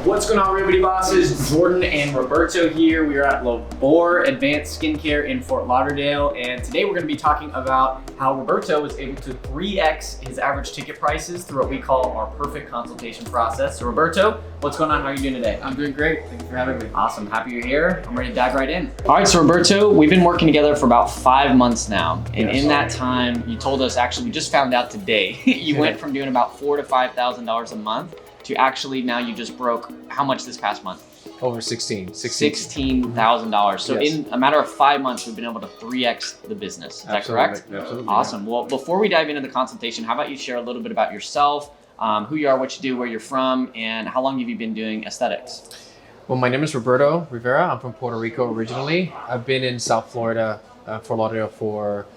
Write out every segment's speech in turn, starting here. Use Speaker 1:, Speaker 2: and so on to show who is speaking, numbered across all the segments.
Speaker 1: What's going on, Beauty Bosses? Jordan and Roberto here. We are at Labor Advanced Skincare in Fort Lauderdale, and today we're going to be talking about how Roberto was able to 3x his average ticket prices through what we call our perfect consultation process. So Roberto, what's going on? How are you doing today?
Speaker 2: I'm doing great. Thank you for having me.
Speaker 1: Awesome. Happy you're here. I'm ready to dive right in. All right, so Roberto, we've been working together for about 5 months now, and in that time, you told us, actually, we just found out today, you went from doing about $4,000 to $5,000 a month to actually now you just broke how much this past month?
Speaker 2: Over
Speaker 1: $16,000. So
Speaker 2: yes.
Speaker 1: In a matter of 5 months, we've been able to 3x the business. Is that correct?
Speaker 2: Absolutely.
Speaker 1: Awesome. Well, before we dive into the consultation, how about you share a little bit about yourself, who you are, what you do, where you're from, and how long have you been doing aesthetics?
Speaker 2: Well, my name is Roberto Rivera. I'm from Puerto Rico originally. I've been in South Florida, Fort Lauderdale for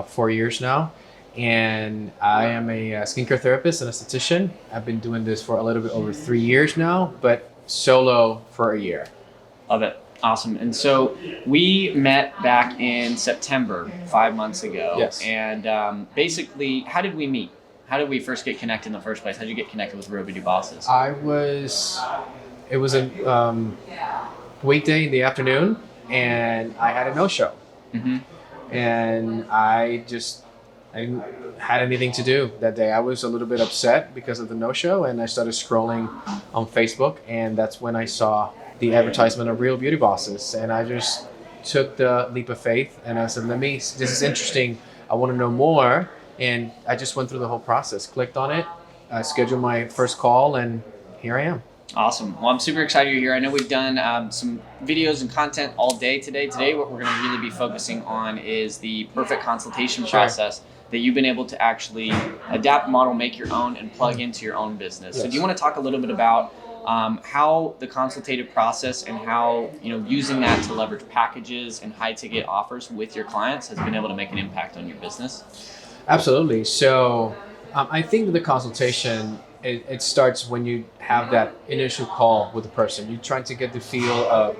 Speaker 2: 4 years now. And I am a skincare therapist and esthetician. I've been doing this for a little bit over 3 years now, but solo for a year.
Speaker 1: Love it. Awesome. And so we met back in September, 5 months ago.
Speaker 2: Yes.
Speaker 1: And basically, how did we meet? How did we first get connected in the first place? How did you get connected with Beauty Bosses?
Speaker 2: It was a weekday in the afternoon, and I had a no-show.
Speaker 1: Mm-hmm.
Speaker 2: And I didn't had anything to do that day. I was a little bit upset because of the no-show, and I started scrolling on Facebook, and that's when I saw the advertisement of Real Beauty Bosses, and I just took the leap of faith, and I said, this is interesting. I want to know more, and I just went through the whole process, clicked on it, I scheduled my first call, and here I am.
Speaker 1: Awesome. Well, I'm super excited you're here. I know we've done some videos and content all day today. Today, what we're going to really be focusing on is the perfect consultation process that you've been able to actually adapt, model, make your own, and plug into your own business.
Speaker 2: Yes.
Speaker 1: So do you want to talk a little bit about how the consultative process and how using that to leverage packages and high ticket offers with your clients has been able to make an impact on your business?
Speaker 2: Absolutely. So I think the consultation, it starts when you have that initial call with the person. You're trying to get the feel of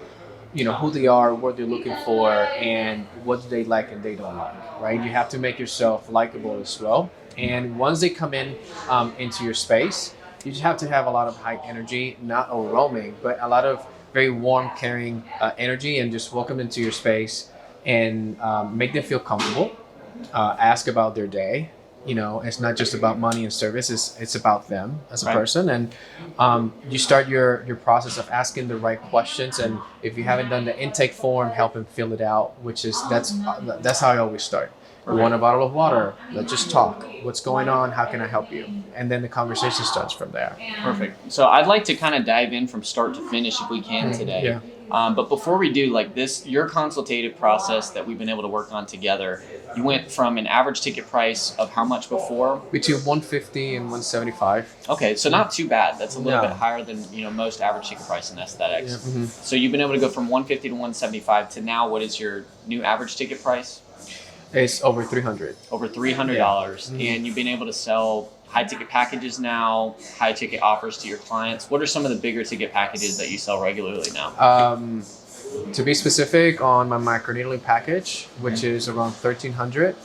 Speaker 2: who they are, what they're looking for, and what do they like and they don't like, right? You have to make yourself likable as well. And once they come into your space, you just have to have a lot of high energy, not overwhelming, but a lot of very warm, caring energy, and just welcome into your space and make them feel comfortable. Ask about their day. It's not just about money and service, it's about them as a person. And you start your process of asking the right questions. And if you haven't done the intake form, help them fill it out, that's how I always start. You want a bottle of water? Let's just talk. What's going on? How can I help you? And then the conversation starts from there.
Speaker 1: Perfect. So I'd like to kind of dive in from start to finish if we can today.
Speaker 2: Yeah.
Speaker 1: But before we do, your consultative process that we've been able to work on together, you went from an average ticket price of how much before?
Speaker 2: Between $150 and $175.
Speaker 1: Okay, so not too bad. That's a little bit higher than most average ticket price in aesthetics.
Speaker 2: Yeah. Mm-hmm.
Speaker 1: So you've been able to go from $150 to $175 to now, what is your new average ticket price?
Speaker 2: It's over $300.
Speaker 1: Over $300,
Speaker 2: Mm-hmm.
Speaker 1: And you've been able to sell high ticket packages now, high ticket offers to your clients. What are some of the bigger ticket packages that you sell regularly now?
Speaker 2: To be specific, on my microneedling package, which is around $1,300,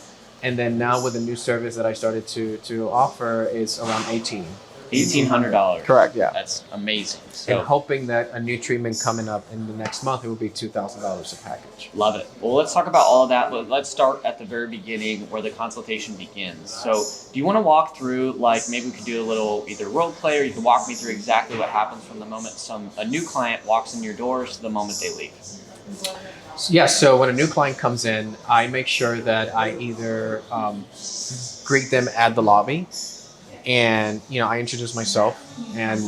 Speaker 2: and then now with the new service that I started to offer, is around
Speaker 1: $1,800.
Speaker 2: Correct, yeah.
Speaker 1: That's amazing. So,
Speaker 2: and hoping that a new treatment coming up in the next month, it will be $2,000 a package.
Speaker 1: Love it. Well, let's talk about all of that, but let's start at the very beginning where the consultation begins. So do you want to walk through, maybe we could do a little either role play, or you can walk me through exactly what happens from the moment a new client walks in your doors to the moment they leave?
Speaker 2: Yeah, so when a new client comes in, I make sure that I either greet them at the lobby, and I introduce myself and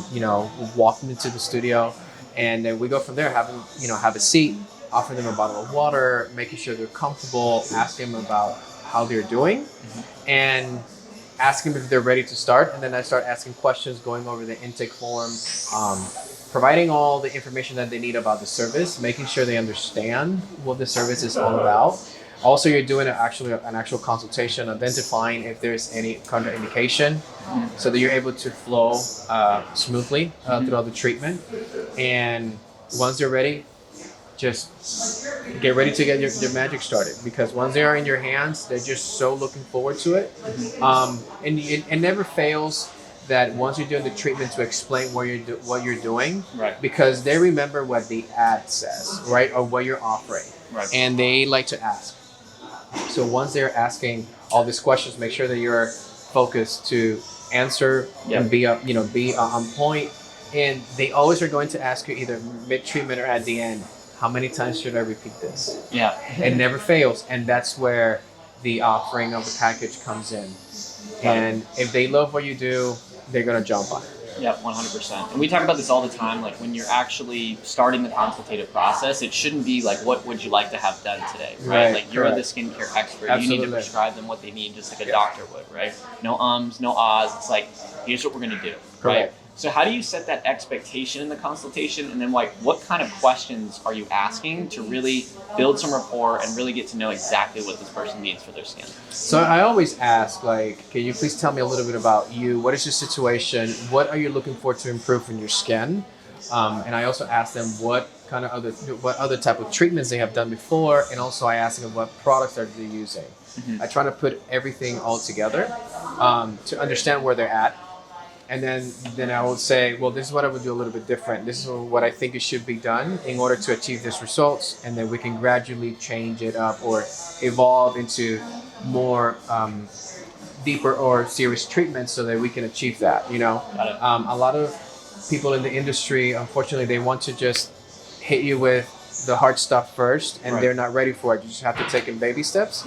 Speaker 2: walk them into the studio, and then we go from there. Have them have a seat, offer them a bottle of water, making sure they're comfortable, ask them about how they're doing, and ask them if they're ready to start. And then I start asking questions, going over the intake form, providing all the information that they need about the service, making sure they understand what the service is all about. Also, you're doing an actual consultation, identifying if there's any contraindication, so that you're able to flow smoothly throughout the treatment. And once they're ready, just get ready to get your magic started, because once they are in your hands, they're just so looking forward to it. And it never fails that once you're doing the treatment to explain what you're doing,
Speaker 1: Right.
Speaker 2: because they remember what the ad says, right, or what you're offering,
Speaker 1: Right.
Speaker 2: and they like to ask. So once they're asking all these questions, make sure that you're focused to answer and be on point. And they always are going to ask you either mid treatment or at the end, how many times should I repeat this?
Speaker 1: Yeah.
Speaker 2: It never fails, and that's where the offering of the package comes in. And if they love what you do, they're gonna jump on it.
Speaker 1: Yeah, 100%. And we talk about this all the time. Like when you're actually starting the consultative process, it shouldn't be like, what would you like to have done today, right? Like you're the skincare expert.
Speaker 2: Absolutely.
Speaker 1: You need to prescribe them what they need, just like a doctor would, right? No ums, no ahs. It's like, here's what we're gonna do, right?
Speaker 2: Correct.
Speaker 1: So how do you set that expectation in the consultation, and then like what kind of questions are you asking to really build some rapport and really get to know exactly what this person needs for their skin?
Speaker 2: So I always ask, like, can you please tell me a little bit about you? What is your situation? What are you looking for to improve in your skin? And I also ask them what other type of treatments they have done before, and also I ask them what products are they using. I try to put everything all together to understand where they're at. And then I would say, well, this is what I would do a little bit different. This is what I think it should be done in order to achieve these results. And then we can gradually change it up or evolve into more deeper or serious treatments so that we can achieve that, you know?
Speaker 1: Got it.
Speaker 2: A lot of people in the industry, unfortunately, they want to just hit you with the hard stuff first, and they're not ready for it. You just have to take in baby steps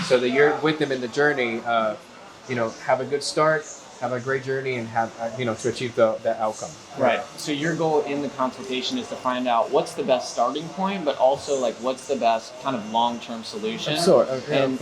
Speaker 2: so that you're with them in the journey. Have a good start, have a great journey, and have to achieve the outcome.
Speaker 1: Right. So your goal in the consultation is to find out what's the best starting point, but also like what's the best kind of long-term solution. And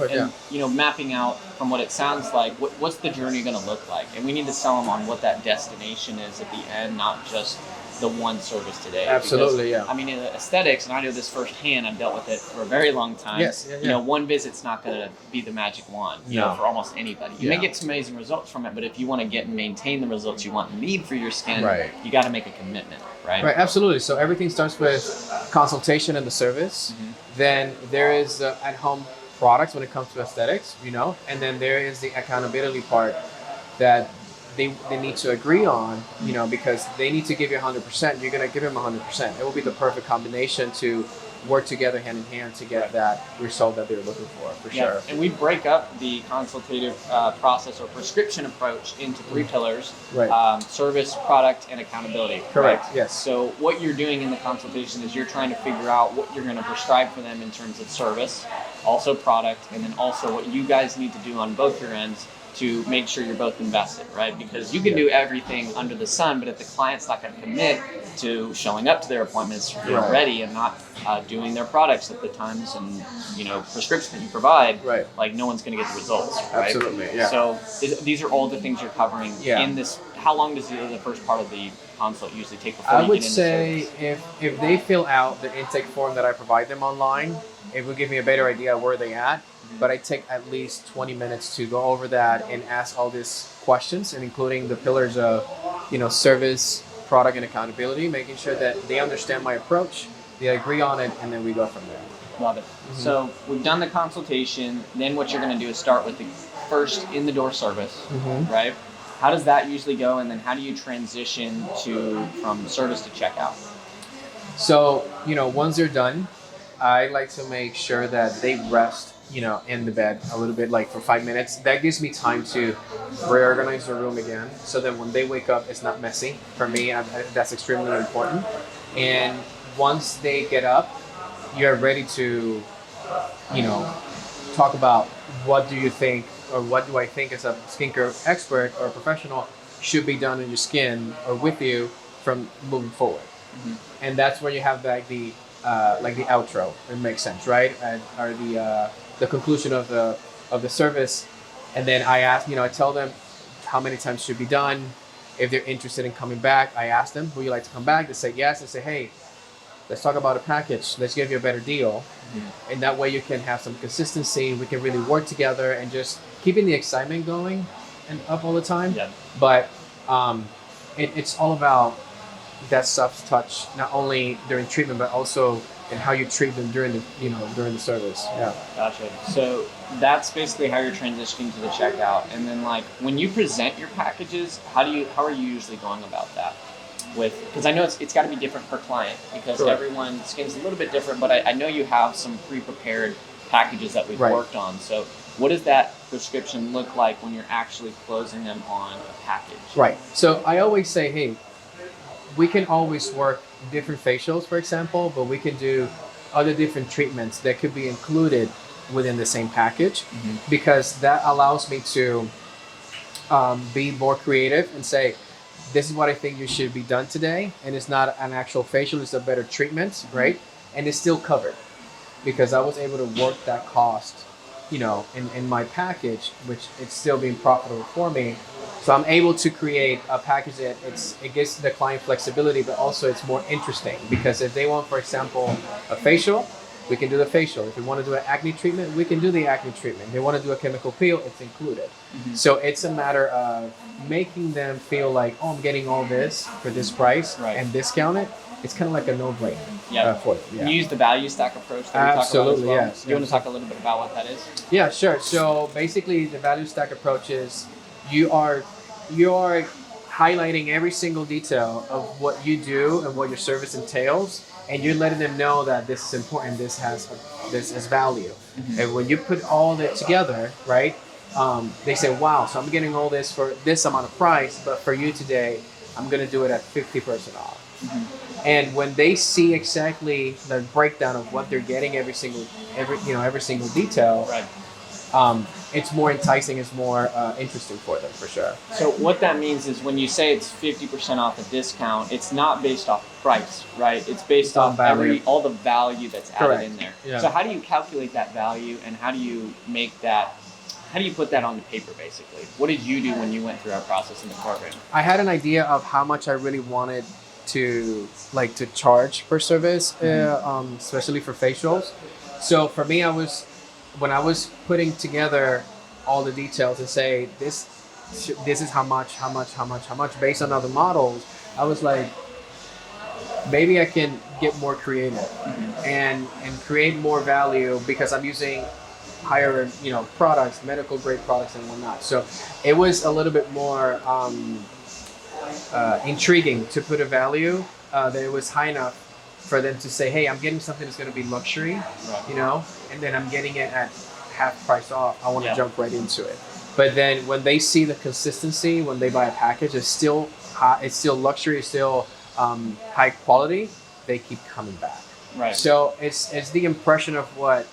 Speaker 1: mapping out from what it sounds like, what's the journey going to look like, and we need to sell them on what that destination is at the end, not just the one service today.
Speaker 2: Absolutely,
Speaker 1: because, I mean, in aesthetics, and I know this firsthand, I've dealt with it for a very long time.
Speaker 2: Yes,
Speaker 1: One visit's not going to be the magic wand, for almost anybody. You may get some amazing results from it, but if you want to get and maintain the results you want and need for your skin, you got to make a commitment, right?
Speaker 2: Right, absolutely. So everything starts with consultation and the service. Then there is the at-home products when it comes to aesthetics, and then there is the accountability part that they need to agree on, because they need to give you 100%. You're going to give them 100%. It will be the perfect combination to work together hand in hand to get that result that they're looking for sure.
Speaker 1: And we break up the consultative process or prescription approach into three pillars: service, product, and accountability.
Speaker 2: Correct.
Speaker 1: Right?
Speaker 2: Yes.
Speaker 1: So what you're doing in the consultation is you're trying to figure out what you're going to prescribe for them in terms of service, also product, and then also what you guys need to do on both your ends to make sure you're both invested, right? Because you can do everything under the sun, but if the client's not going to commit to showing up to their appointments ready and not doing their products at the times and prescriptions that you provide, like no one's going to get the results, right?
Speaker 2: Absolutely, yeah.
Speaker 1: So these are all the things you're covering in this. How long does the first part of the consult usually take before you get into service?
Speaker 2: I would say if they fill out the intake form that I provide them online, it will give me a better idea of where they at. But I take at least 20 minutes to go over that and ask all these questions, and including the pillars of, service, product, and accountability, making sure that they understand my approach, they agree on it, and then we go from there.
Speaker 1: Love it. So we've done the consultation. Then what you're going to do is start with the first in-the-door service, right? How does that usually go, and then how do you transition from service to checkout?
Speaker 2: So, once they're done, I like to make sure that they rest in the bed a little bit, like for 5 minutes. That gives me time to reorganize the room again so that when they wake up, it's not messy. For me, that's extremely important. And once they get up, you're ready to, talk about what do you think, or what do I think as a skincare expert or professional should be done in your skin or with you from moving forward. And that's where you have the outro. It makes sense, right? Or the conclusion of the service, and then I tell them how many times should be done. If they're interested in coming back, I ask them, would you like to come back? They say yes. They say, hey, let's talk about a package. Let's give you a better deal. And that way you can have some consistency. We can really work together and just keeping the excitement going and up all the time. But it's all about that soft touch, not only during treatment, but also and how you treat them during the service. Yeah.
Speaker 1: Gotcha. So that's basically how you're transitioning to the checkout. And then like when you present your packages, how are you usually going about that? Because I know it's got to be different per client because
Speaker 2: Correct.
Speaker 1: everyone's skin's a little bit different, but I know you have some pre-prepared packages that we've
Speaker 2: Right.
Speaker 1: worked on. So what does that prescription look like when you're actually closing them on a package?
Speaker 2: Right. So I always say, hey, we can always work different facials, for example, but we can do other different treatments that could be included within the same package, because that allows me to be more creative and say, this is what I think you should be done today. And it's not an actual facial, it's a better treatment, right? And it's still covered because I was able to work that cost, in my package, which it's still being profitable for me. So I'm able to create a package that it gives the client flexibility, but also it's more interesting because if they want, for example, a facial, we can do the facial. If we want to do an acne treatment, we can do the acne treatment. If they want to do a chemical peel, it's included. So it's a matter of making them feel like, oh, I'm getting all this for this price and discount it. It's kind of like a no-brainer for them. Yeah.
Speaker 1: Can you use the value stack approach that we
Speaker 2: Absolutely,
Speaker 1: talked about as well?
Speaker 2: yes.
Speaker 1: Do you want to talk a little bit about what that is?
Speaker 2: Yeah, sure. So basically, the value stack approach is you are highlighting every single detail of what you do and what your service entails, and you're letting them know that this is important. This is value. And when you put all that together, right? They say, wow, so I'm getting all this for this amount of price, but for you today, I'm going to do it at 50% off. And when they see exactly the breakdown of what they're getting, every single detail, it's more enticing, it's more interesting for them for sure.
Speaker 1: So what that means is when you say it's 50% off a discount, it's not based off price, right? It's based off all the value that's added in there.
Speaker 2: Yeah.
Speaker 1: So how do you calculate that value, and how do you put that on the paper basically? What did you do when you went through our process in the program?
Speaker 2: I had an idea of how much I really wanted to charge per service, especially for facials. So for me, when I was putting together all the details and say this is how much based on other models, I was like, maybe I can get more creative and create more value because I'm using higher products, medical grade products and whatnot. So it was a little bit more intriguing to put a value that it was high enough for them to say, hey, I'm getting something that's going to be luxury, and then I'm getting it at half price off. I want to jump right into it. But then when they see the consistency, when they buy a package, it's still high, it's still luxury, it's still high quality, they keep coming back.
Speaker 1: Right.
Speaker 2: So it's the impression of what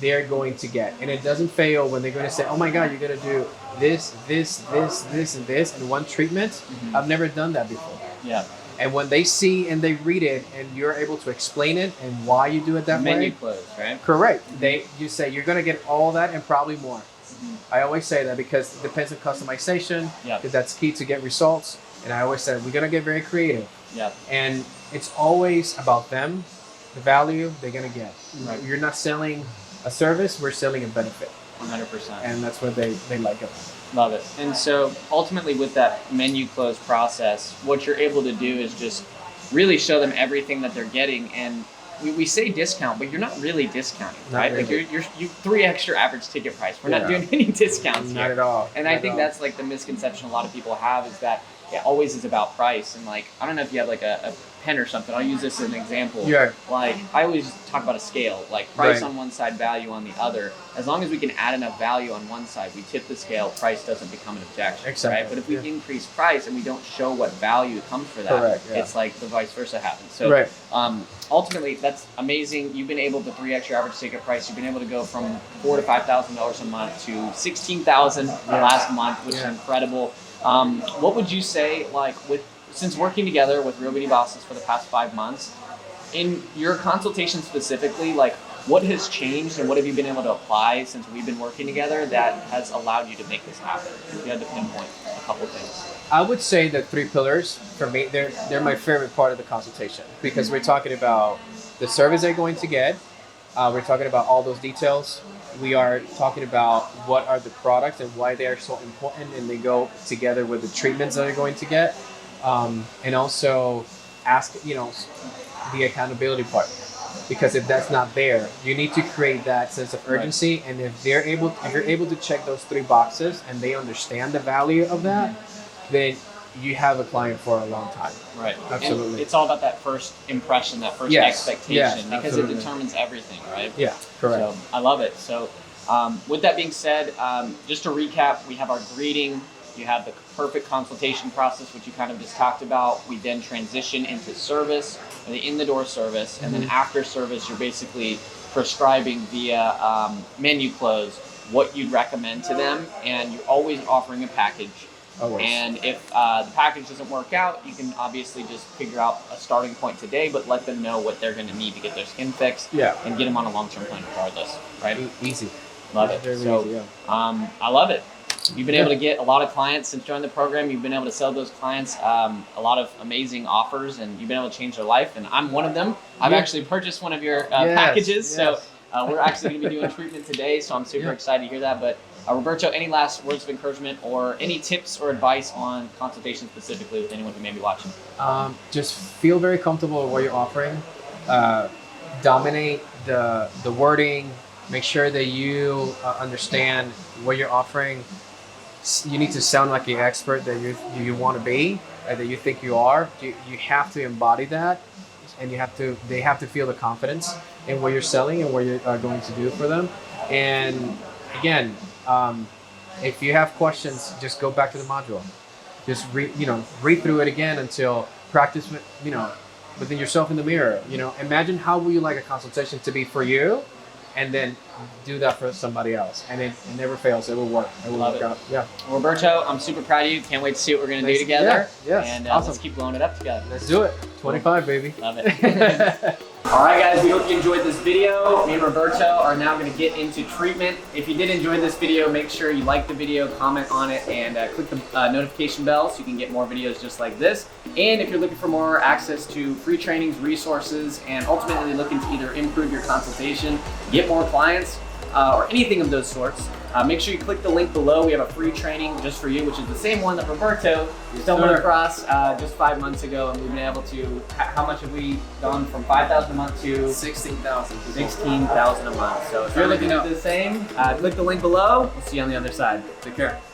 Speaker 2: they're going to get. And it doesn't fail when they're going to say, oh my God, you're going to do this, and this in one treatment. I've never done that before.
Speaker 1: Yeah.
Speaker 2: And when they see and they read it and you're able to explain it and why you do it that way.
Speaker 1: Menu close, right?
Speaker 2: Correct. You say you're going to get all that and probably more. I always say that because it depends on customization, because that's key to get results. And I always say we're going to get very creative. Yeah. And it's always about them, the value they're going to get. Right. You're not selling a service, we're selling a benefit.
Speaker 1: 100%.
Speaker 2: And that's what they like it.
Speaker 1: Love it. And so ultimately with that menu close process, what you're able to do is just really show them everything that they're getting. And we say discount, but you're not really discounting, right? Really. Like you 3x your average ticket price. We're not doing any discounts
Speaker 2: Not
Speaker 1: here.
Speaker 2: at all.
Speaker 1: And I think that's like the misconception a lot of people have is that it always is about price. And like, I don't know if you have like a pen or something. I'll use this as an example.
Speaker 2: Yeah.
Speaker 1: Like I always talk about a scale, like price on one side, value on the other. As long as we can add enough value on one side, we tip the scale, price doesn't become an objection. Exactly. Right? But if we increase price and we don't show what value comes for that, it's like the vice versa happens. So ultimately, that's amazing. You've been able to 3x your average ticket price. You've been able to go from $4,000 to $5,000 a month to $16,000 last month, which is incredible. What would you say, like, since working together with Real Beauty Bosses for the past 5 months, in your consultation specifically, like, what has changed and what have you been able to apply since we've been working together that has allowed you to make this happen? If you had to pinpoint a couple things.
Speaker 2: I would say the 3 pillars, for me, they're my favorite part of the consultation because we're talking about the service they're going to get. We're talking about all those details. We are talking about what are the products and why they are so important, and they go together with the treatments that they're going to get. And also ask, the accountability part, because if that's not there, you need to create that sense of urgency. And if you're able to check those 3 boxes and they understand the value of that, then you have a client for a long time.
Speaker 1: Right.
Speaker 2: Absolutely.
Speaker 1: And it's all about that first impression, that first expectation, because
Speaker 2: absolutely.
Speaker 1: it determines everything, right?
Speaker 2: Yeah, correct.
Speaker 1: So I love it. So with that being said, just to recap, we have our greeting, you have the perfect consultation process, which you kind of just talked about. We then transition into service, or the in-the-door service, and then after service, you're basically prescribing via menu close what you'd recommend to them, and you're always offering a package.
Speaker 2: Always.
Speaker 1: And if the package doesn't work out, you can obviously just figure out a starting point today, but let them know what they're going to need to get their skin fixed, and get them on a long-term plan regardless, right?
Speaker 2: Easy.
Speaker 1: Love it.
Speaker 2: Very
Speaker 1: So,
Speaker 2: easy,
Speaker 1: I love it. You've been able to get a lot of clients since joining the program. You've been able to sell those clients a lot of amazing offers, and you've been able to change their life. And I'm one of them. I've actually purchased one of your packages, so we're actually going to be doing treatment today. So I'm super excited to hear that. But Roberto, any last words of encouragement or any tips or advice on consultation specifically with anyone who may be watching?
Speaker 2: Just feel very comfortable with what you're offering. Dominate the wording. Make sure that you understand what you're offering. You need to sound like the expert that you want to be, that you think you are. You have to embody that, and they have to feel the confidence in what you're selling and what you are going to do for them. And again, if you have questions, just go back to the module. Just read through it again until practice. Within yourself in the mirror. Imagine how would you like a consultation to be for you, and then do that for somebody else. And it never fails. It will work. It will work out. Yeah.
Speaker 1: Roberto, I'm super proud of you. Can't wait to see what we're going to do together.
Speaker 2: Yeah.
Speaker 1: And
Speaker 2: Awesome.
Speaker 1: let's keep blowing it up together.
Speaker 2: Let's do it. 25, baby.
Speaker 1: Love it. All right, guys, we hope you enjoyed this video. Me and Roberto are now going to get into treatment. If you did enjoy this video, make sure you like the video, comment on it, and click the notification bell so you can get more videos just like this. And if you're looking for more access to free trainings, resources, and ultimately looking to either improve your consultation, get more clients, or anything of those sorts, make sure you click the link below. We have a free training just for you, which is the same one that Roberto stumbled across just 5 months ago, and we've been able to, how much have we gone from 5,000 a month to
Speaker 3: 16,000.
Speaker 1: 16,000 a month. So if you're looking to do the same, click the link below. We'll see you on the other side.
Speaker 3: Take care.